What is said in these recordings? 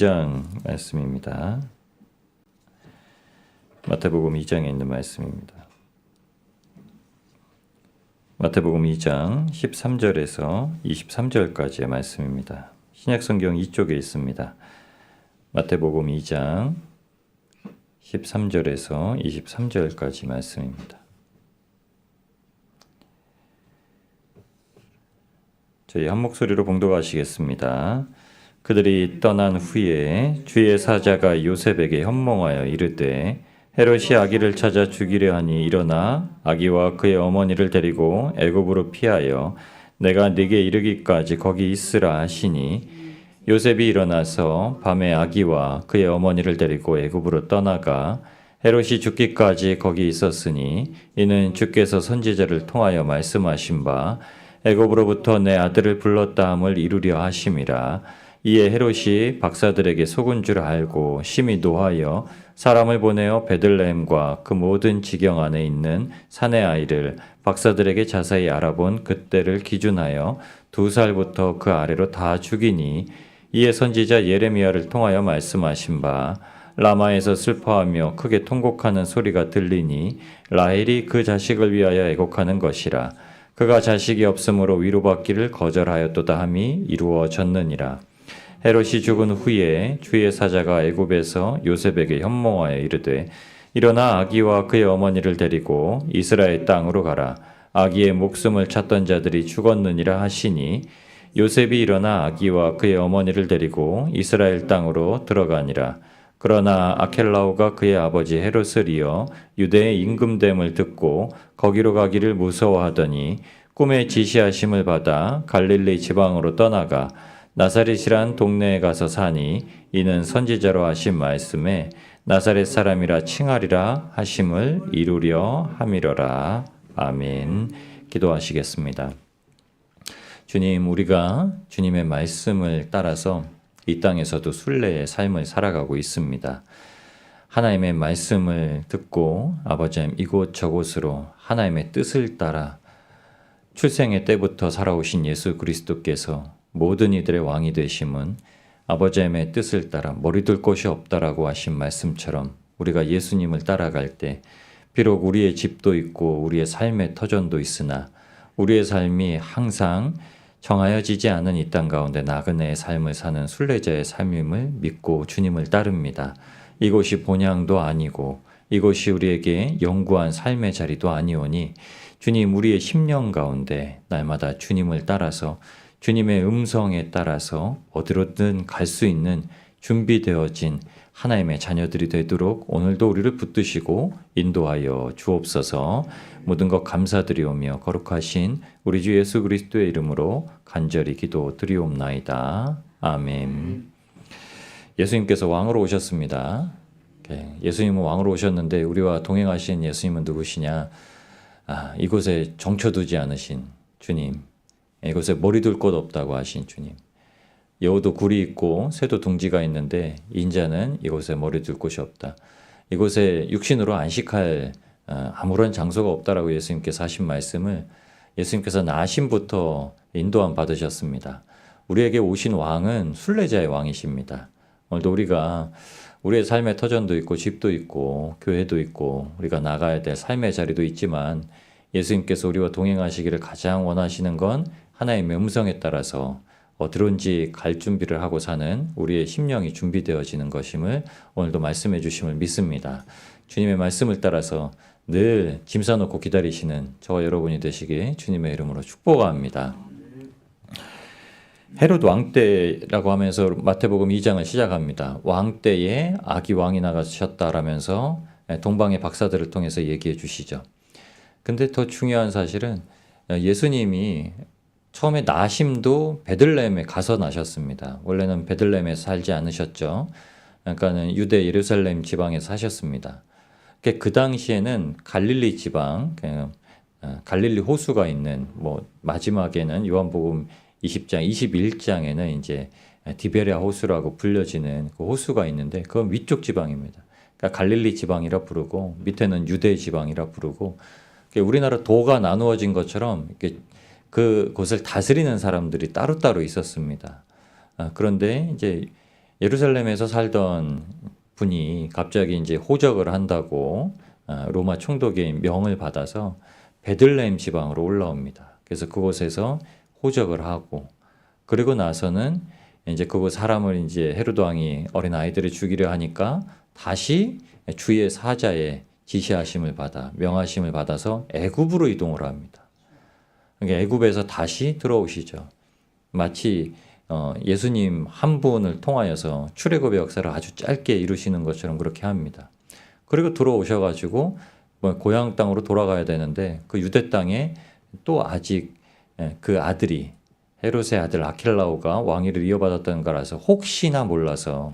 2장 말씀입니다. 마태복음 2장에 있는 말씀입니다. 마태복음 2장 13절에서 23절까지의 말씀입니다. 신약성경 이쪽에 있습니다. 마태복음 2장 13절에서 23절까지 말씀입니다. 저희 한 목소리로 봉독하시겠습니다. 그들이 떠난 후에 주의 사자가 요셉에게 현몽하여 이르되 헤롯이 아기를 찾아 죽이려 하니 일어나 아기와 그의 어머니를 데리고 애굽으로 피하여 내가 네게 이르기까지 거기 있으라 하시니 요셉이 일어나서 밤에 아기와 그의 어머니를 데리고 애굽으로 떠나가 헤롯이 죽기까지 거기 있었으니 이는 주께서 선지자를 통하여 말씀하신 바 애굽으로부터 내 아들을 불렀다 함을 이루려 하심이라. 이에 헤롯이 박사들에게 속은 줄 알고 심히 노하여 사람을 보내어 베들레헴과 그 모든 지경 안에 있는 사내 아이를 박사들에게 자세히 알아본 그때를 기준하여 2살부터 그 아래로 다 죽이니 이에 선지자 예레미야를 통하여 말씀하신 바 라마에서 슬퍼하며 크게 통곡하는 소리가 들리니 라헬이 그 자식을 위하여 애곡하는 것이라. 그가 자식이 없으므로 위로받기를 거절하였도다 함이 이루어졌느니라. 헤롯이 죽은 후에 주의 사자가 애굽에서 요셉에게 현몽하여 이르되 일어나 아기와 그의 어머니를 데리고 이스라엘 땅으로 가라. 아기의 목숨을 찾던 자들이 죽었느니라 하시니 요셉이 일어나 아기와 그의 어머니를 데리고 이스라엘 땅으로 들어가니라. 그러나 아켈라오가 그의 아버지 헤롯을 이어 유대의 임금됨을 듣고 거기로 가기를 무서워하더니 꿈에 지시하심을 받아 갈릴리 지방으로 떠나가 나사렛이란 동네에 가서 사니 이는 선지자로 하신 말씀에 나사렛 사람이라 칭하리라 하심을 이루려 함이러라. 아멘. 기도하시겠습니다. 주님, 우리가 주님의 말씀을 따라서 이 땅에서도 순례의 삶을 살아가고 있습니다. 하나님의 말씀을 듣고 아버지 하나님 이곳저곳으로 하나님의 뜻을 따라 출생의 때부터 살아오신 예수 그리스도께서 모든 이들의 왕이 되심은 아버지 하나님의 뜻을 따라 머리둘 곳이 없다라고 하신 말씀처럼 우리가 예수님을 따라갈 때 비록 우리의 집도 있고 우리의 삶의 터전도 있으나 우리의 삶이 항상 정하여지지 않은 이 땅 가운데 나그네의 삶을 사는 순례자의 삶임을 믿고 주님을 따릅니다. 이곳이 본향도 아니고 이곳이 우리에게 영구한 삶의 자리도 아니오니 주님, 우리의 심령 가운데 날마다 주님을 따라서 주님의 음성에 따라서 어디로든 갈 수 있는 준비되어진 하나님의 자녀들이 되도록 오늘도 우리를 붙드시고 인도하여 주옵소서. 모든 것 감사드리오며 거룩하신 우리 주 예수 그리스도의 이름으로 간절히 기도드리옵나이다. 아멘. 예수님께서 왕으로 오셨습니다. 예수님은 왕으로 오셨는데 우리와 동행하신 예수님은 누구시냐? 이곳에 정처두지 않으신 주님, 이곳에 머리둘 곳 없다고 하신 주님. 여우도 굴이 있고 새도 둥지가 있는데 인자는 이곳에 머리둘 곳이 없다. 이곳에 육신으로 안식할 아무런 장소가 없다라고 예수님께서 하신 말씀을 예수님께서 나심부터 인도함 받으셨습니다. 우리에게 오신 왕은 순례자의 왕이십니다. 오늘도 우리가 우리의 삶의 터전도 있고 집도 있고 교회도 있고 우리가 나가야 될 삶의 자리도 있지만 예수님께서 우리와 동행하시기를 가장 원하시는 건 하나님의 음성에 따라서 어디론지 갈 준비를 하고 사는 우리의 심령이 준비되어지는 것임을 오늘도 말씀해 주심을 믿습니다. 주님의 말씀을 따라서 늘 짐 싸놓고 기다리시는 저와 여러분이 되시길 주님의 이름으로 축복합니다. 헤롯 왕 때라고 하면서 마태복음 2장을 시작합니다. 왕 때에 아기 왕이 나가셨다라면서 동방의 박사들을 통해서 얘기해 주시죠. 근데 더 중요한 사실은 예수님이 처음에 나심도 베들레헴에 가서 나셨습니다. 원래는 베들레헴에 살지 않으셨죠. 그러니까는 유대 예루살렘 지방에서 사셨습니다. 그 당시에는 갈릴리 지방, 갈릴리 호수가 있는 마지막에는 요한복음 20장, 21장에는 이제 디베랴 호수라고 불려지는 그 호수가 있는데 그건 위쪽 지방입니다. 그러니까 갈릴리 지방이라 부르고 밑에는 유대 지방이라 부르고 우리나라 도가 나누어진 것처럼 이렇게 그곳을 다스리는 사람들이 따로따로 있었습니다. 그런데 이제 예루살렘에서 살던 분이 갑자기 이제 호적을 한다고 로마 총독의 명을 받아서 베들레헴 지방으로 올라옵니다. 그래서 그곳에서 호적을 하고 그리고 나서는 이제 그곳 사람을 이제 헤로드 왕이 어린 아이들을 죽이려 하니까 다시 주의 사자의 지시하심을 받아 명하심을 받아서 애굽으로 이동을 합니다. 그러니까 애굽에서 다시 들어오시죠. 마치 예수님 한 분을 통하여서 출애굽의 역사를 아주 짧게 이루시는 것처럼 그렇게 합니다. 그리고 들어오셔가지고 고향 땅으로 돌아가야 되는데 그 유대 땅에 또 아직 그 아들이 헤롯의 아들 아켈라오가 왕위를 이어받았다는 거라서 혹시나 몰라서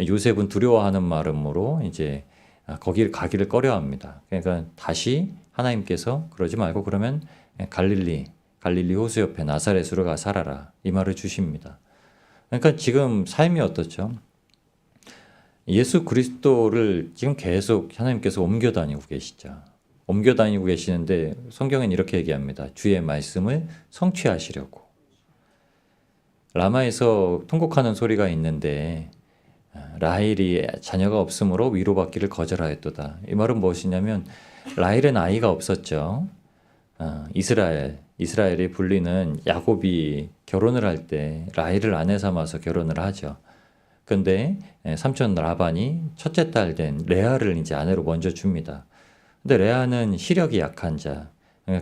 요셉은 두려워하는 마음으로 이제 거기를 가기를 꺼려합니다. 그러니까 다시 하나님께서 그러지 말고 그러면 갈릴리 호수 옆에 나사렛으로 가 살아라 이 말을 주십니다. 그러니까 지금 삶이 어떻죠? 예수 그리스도를 지금 계속 하나님께서 옮겨 다니고 계시죠. 옮겨 다니고 계시는데 성경은 이렇게 얘기합니다. 주의 말씀을 성취하시려고. 라마에서 통곡하는 소리가 있는데 라헬이 자녀가 없으므로 위로받기를 거절하였도다. 이 말은 무엇이냐면 라헬은 아이가 없었죠. 이스라엘이 불리는 야곱이 결혼을 할 때 라헬을 아내 삼아서 결혼을 하죠. 근데 삼촌 라반이 첫째 딸 된 레아를 이제 아내로 먼저 줍니다. 근데 레아는 시력이 약한 자,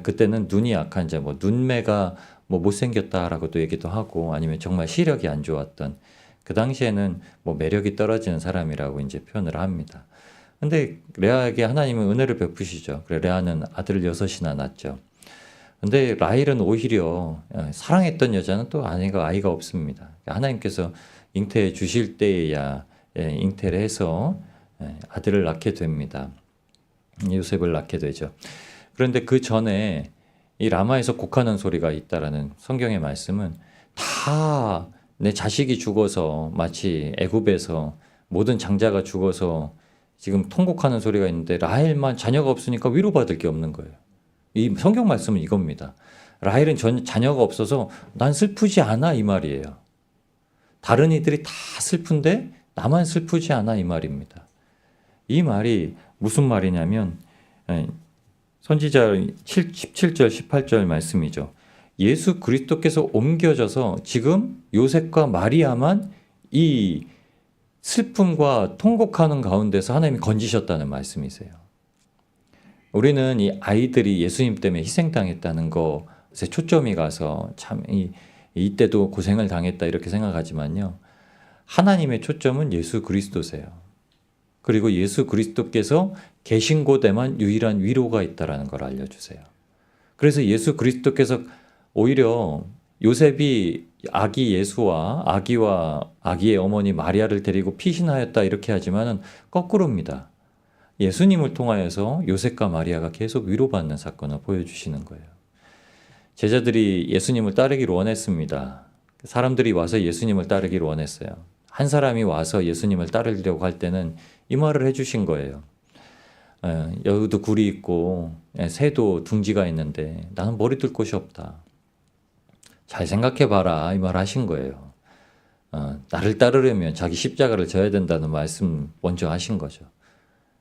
그때는 눈이 약한 자, 눈매가 못생겼다라고도 얘기도 하고 아니면 정말 시력이 안 좋았던 그 당시에는 매력이 떨어지는 사람이라고 이제 표현을 합니다. 근데 레아에게 하나님은 은혜를 베푸시죠. 그래 레아는 아들을 6이나 낳았죠. 근데 라헬은 오히려 사랑했던 여자는 또 아이가 없습니다. 하나님께서 잉태해 주실 때에야 잉태를 해서 아들을 낳게 됩니다. 요셉을 낳게 되죠. 그런데 그 전에 이 라마에서 곡하는 소리가 있다라는 성경의 말씀은 다 내 자식이 죽어서 마치 애굽에서 모든 장자가 죽어서 지금 통곡하는 소리가 있는데 라헬만 자녀가 없으니까 위로받을 게 없는 거예요. 이 성경 말씀은 이겁니다. 라헬은 자녀가 없어서 난 슬프지 않아 이 말이에요. 다른 이들이 다 슬픈데 나만 슬프지 않아 이 말입니다. 이 말이 무슨 말이냐면 선지자 17절 18절 말씀이죠. 예수 그리스도께서 옮겨져서 지금 요셉과 마리아만 이 슬픔과 통곡하는 가운데서 하나님이 건지셨다는 말씀이세요. 우리는 이 아이들이 예수님 때문에 희생당했다는 것에 초점이 가서 참 이때도 고생을 당했다 이렇게 생각하지만요. 하나님의 초점은 예수 그리스도세요. 그리고 예수 그리스도께서 계신 곳에만 유일한 위로가 있다라는 걸 알려주세요. 그래서 예수 그리스도께서 오히려 요셉이 아기 예수와 아기의 어머니 마리아를 데리고 피신하였다 이렇게 하지만은 거꾸로입니다. 예수님을 통하여서 요셉과 마리아가 계속 위로받는 사건을 보여주시는 거예요. 제자들이 예수님을 따르기를 원했습니다. 사람들이 와서 예수님을 따르기를 원했어요. 한 사람이 와서 예수님을 따르려고 할 때는 이 말을 해주신 거예요. 여기도 굴이 있고 새도 둥지가 있는데 나는 머리 둘 곳이 없다. 잘 생각해봐라 이 말 하신 거예요. 나를 따르려면 자기 십자가를 져야 된다는 말씀 먼저 하신 거죠.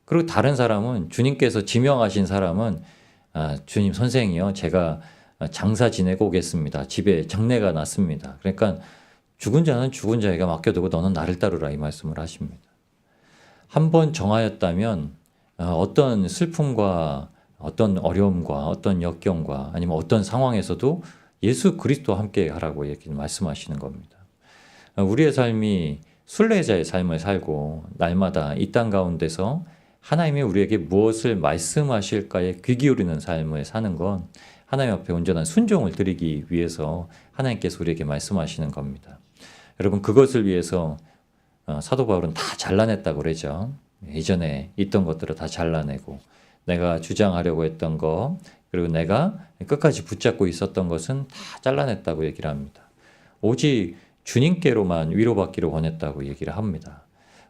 그리고 다른 사람은 주님께서 지명하신 사람은 주님 선생이요 제가 장사 지내고 오겠습니다. 집에 장례가 났습니다. 그러니까 죽은 자는 죽은 자에게 맡겨두고 너는 나를 따르라 이 말씀을 하십니다. 한번 정하였다면 어떤 슬픔과 어떤 어려움과 어떤 역경과 아니면 어떤 상황에서도 예수 그리스도와 함께 하라고 말씀하시는 겁니다. 우리의 삶이 순례자의 삶을 살고 날마다 이 땅 가운데서 하나님이 우리에게 무엇을 말씀하실까에 귀 기울이는 삶을 사는 건 하나님 앞에 온전한 순종을 드리기 위해서 하나님께서 우리에게 말씀하시는 겁니다. 여러분 그것을 위해서 사도 바울은 다 잘라냈다고 그러죠. 이전에 있던 것들을 다 잘라내고 내가 주장하려고 했던 거 그리고 내가 끝까지 붙잡고 있었던 것은 다 잘라냈다고 얘기를 합니다. 오직 주님께로만 위로받기를 원했다고 얘기를 합니다.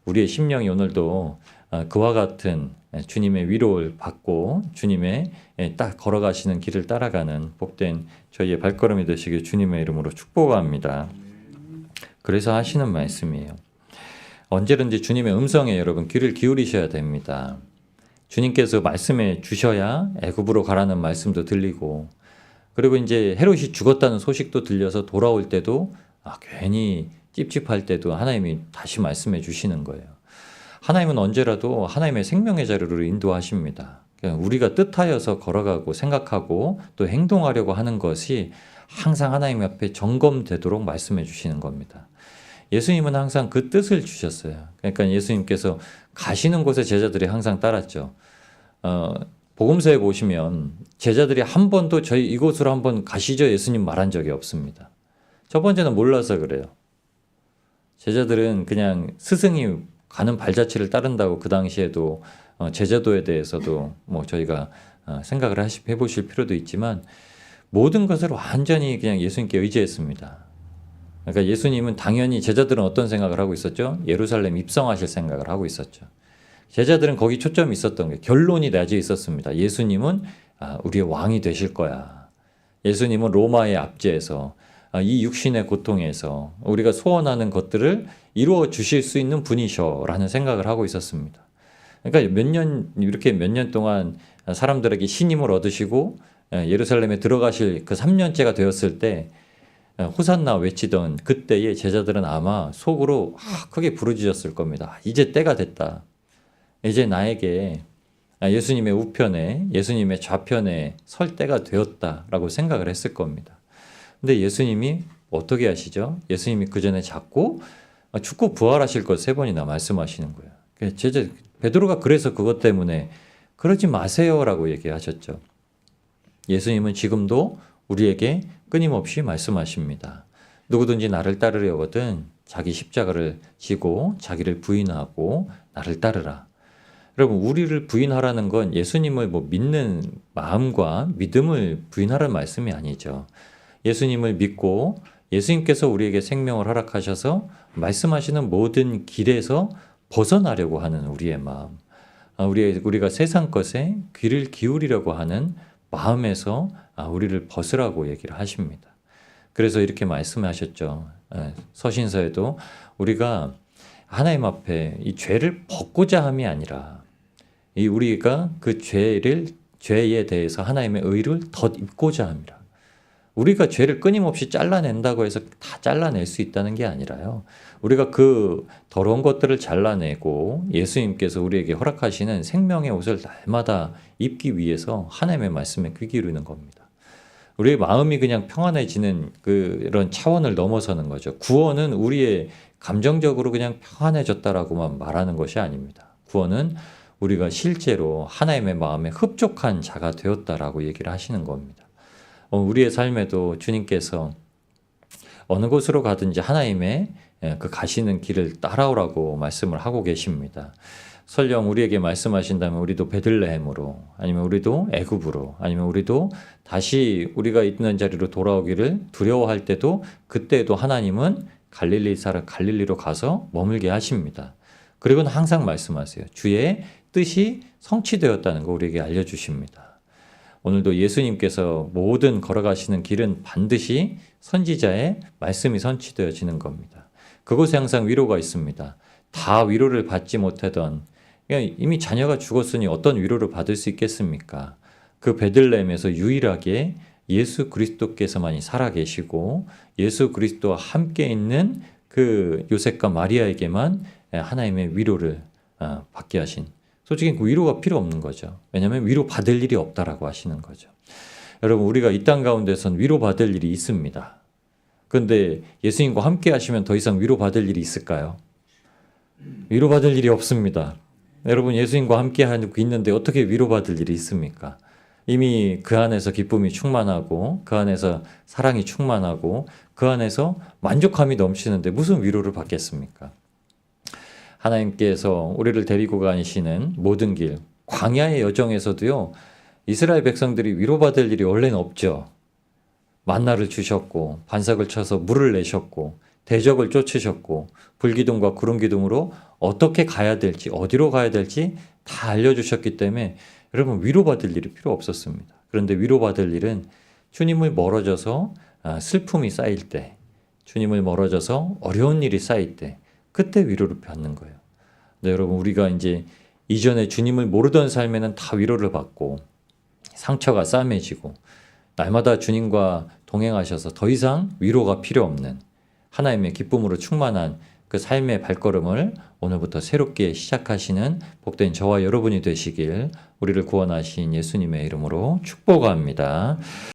우리의 심령이 오늘도 그와 같은 주님의 위로를 받고 주님의 딱 걸어가시는 길을 따라가는 복된 저희의 발걸음이 되시길 주님의 이름으로 축복합니다. 그래서 하시는 말씀이에요. 언제든지 주님의 음성에 여러분 귀를 기울이셔야 됩니다. 주님께서 말씀해 주셔야 애굽으로 가라는 말씀도 들리고, 그리고 이제 헤롯이 죽었다는 소식도 들려서 돌아올 때도 괜히 찝찝할 때도 하나님이 다시 말씀해 주시는 거예요. 하나님은 언제라도 하나님의 생명의 자리로 인도하십니다. 우리가 뜻하여서 걸어가고 생각하고 또 행동하려고 하는 것이 항상 하나님 앞에 점검되도록 말씀해 주시는 겁니다. 예수님은 항상 그 뜻을 주셨어요. 그러니까 예수님께서 가시는 곳에 제자들이 항상 따랐죠. 복음서에 보시면 제자들이 한 번도 저희 이곳으로 한번 가시죠 예수님 말한 적이 없습니다. 첫 번째는 몰라서 그래요. 제자들은 그냥 스승이 가는 발자취를 따른다고 그 당시에도 제자도에 대해서도 뭐 저희가 생각을 해보실 필요도 있지만 모든 것을 완전히 그냥 예수님께 의지했습니다. 그러니까 예수님은 당연히 제자들은 어떤 생각을 하고 있었죠? 예루살렘 입성하실 생각을 하고 있었죠. 제자들은 거기 초점이 있었던 게 결론이 나져 있었습니다. 예수님은 우리의 왕이 되실 거야. 예수님은 로마의 압제에서 이 육신의 고통에서 우리가 소원하는 것들을 이루어 주실 수 있는 분이셔라는 생각을 하고 있었습니다. 그러니까 이렇게 몇 년 동안 사람들에게 신임을 얻으시고 예루살렘에 들어가실 그 3년째가 되었을 때 호산나 외치던 그때의 제자들은 아마 속으로 크게 부르짖었을 겁니다. 이제 때가 됐다. 이제 나에게 예수님의 우편에 예수님의 좌편에 설 때가 되었다라고 생각을 했을 겁니다. 근데 예수님이 어떻게 하시죠? 예수님이 그 전에 자꾸 죽고 부활하실 것 3번이나 말씀하시는 거예요. 제자 베드로가 그래서 그것 때문에 그러지 마세요라고 얘기하셨죠. 예수님은 지금도 우리에게 끊임없이 말씀하십니다. 누구든지 나를 따르려거든 자기 십자가를 지고 자기를 부인하고 나를 따르라. 여러분, 우리를 부인하라는 건 예수님을 믿는 마음과 믿음을 부인하라는 말씀이 아니죠. 예수님을 믿고 예수님께서 우리에게 생명을 허락하셔서 말씀하시는 모든 길에서 벗어나려고 하는 우리의 마음, 우리가 세상 것에 귀를 기울이려고 하는 마음에서 우리를 벗으라고 얘기를 하십니다. 그래서 이렇게 말씀하셨죠. 서신서에도 우리가 하나님 앞에 이 죄를 벗고자 함이 아니라 우리가 그 죄에 대해서 하나님의 의를 덧입고자 함이라. 우리가 죄를 끊임없이 잘라낸다고 해서 다 잘라낼 수 있다는 게 아니라요. 우리가 그 더러운 것들을 잘라내고 예수님께서 우리에게 허락하시는 생명의 옷을 날마다 입기 위해서 하나님의 말씀에 귀 기울이는 겁니다. 우리의 마음이 그냥 평안해지는 그런 차원을 넘어서는 거죠. 구원은 우리의 감정적으로 그냥 평안해졌다라고만 말하는 것이 아닙니다. 구원은 우리가 실제로 하나님의 마음에 흡족한 자가 되었다라고 얘기를 하시는 겁니다. 우리의 삶에도 주님께서 어느 곳으로 가든지 하나님의 그 가시는 길을 따라오라고 말씀을 하고 계십니다. 설령 우리에게 말씀하신다면 우리도 베들레헴으로, 아니면 우리도 애굽으로, 아니면 우리도 다시 우리가 있는 자리로 돌아오기를 두려워할 때도 그때에도 하나님은 갈릴리로 가서 머물게 하십니다. 그리고는 항상 말씀하세요. 주의 뜻이 성취되었다는 거 우리에게 알려주십니다. 오늘도 예수님께서 모든 걸어가시는 길은 반드시 선지자의 말씀이 성취되어지는 겁니다. 그곳에 항상 위로가 있습니다. 다 위로를 받지 못하던, 이미 자녀가 죽었으니 어떤 위로를 받을 수 있겠습니까? 그 베들레헴에서 유일하게 예수 그리스도께서만이 살아계시고 예수 그리스도와 함께 있는 그 요셉과 마리아에게만 하나님의 위로를 받게 하신, 솔직히 그 위로가 필요 없는 거죠. 왜냐하면 위로 받을 일이 없다라고 하시는 거죠. 여러분, 우리가 이 땅 가운데선 위로 받을 일이 있습니다. 그런데 예수님과 함께 하시면 더 이상 위로 받을 일이 있을까요? 위로 받을 일이 없습니다. 여러분, 예수님과 함께 하고 있는데 어떻게 위로 받을 일이 있습니까? 이미 그 안에서 기쁨이 충만하고 그 안에서 사랑이 충만하고 그 안에서 만족함이 넘치는데 무슨 위로를 받겠습니까? 하나님께서 우리를 데리고 가시는 모든 길, 광야의 여정에서도요, 이스라엘 백성들이 위로받을 일이 원래는 없죠. 만나를 주셨고 반석을 쳐서 물을 내셨고 대적을 쫓으셨고 불기둥과 구름기둥으로 어떻게 가야 될지, 어디로 가야 될지 다 알려주셨기 때문에 여러분, 위로받을 일이 필요 없었습니다. 그런데 위로받을 일은 주님을 멀어져서 슬픔이 쌓일 때, 주님을 멀어져서 어려운 일이 쌓일 때, 그때 위로를 받는 거예요. 네, 여러분 우리가 이제 이전에 주님을 모르던 삶에는 다 위로를 받고 상처가 싸매지고 날마다 주님과 동행하셔서 더 이상 위로가 필요 없는 하나님의 기쁨으로 충만한 그 삶의 발걸음을 오늘부터 새롭게 시작하시는 복된 저와 여러분이 되시길 우리를 구원하신 예수님의 이름으로 축복합니다.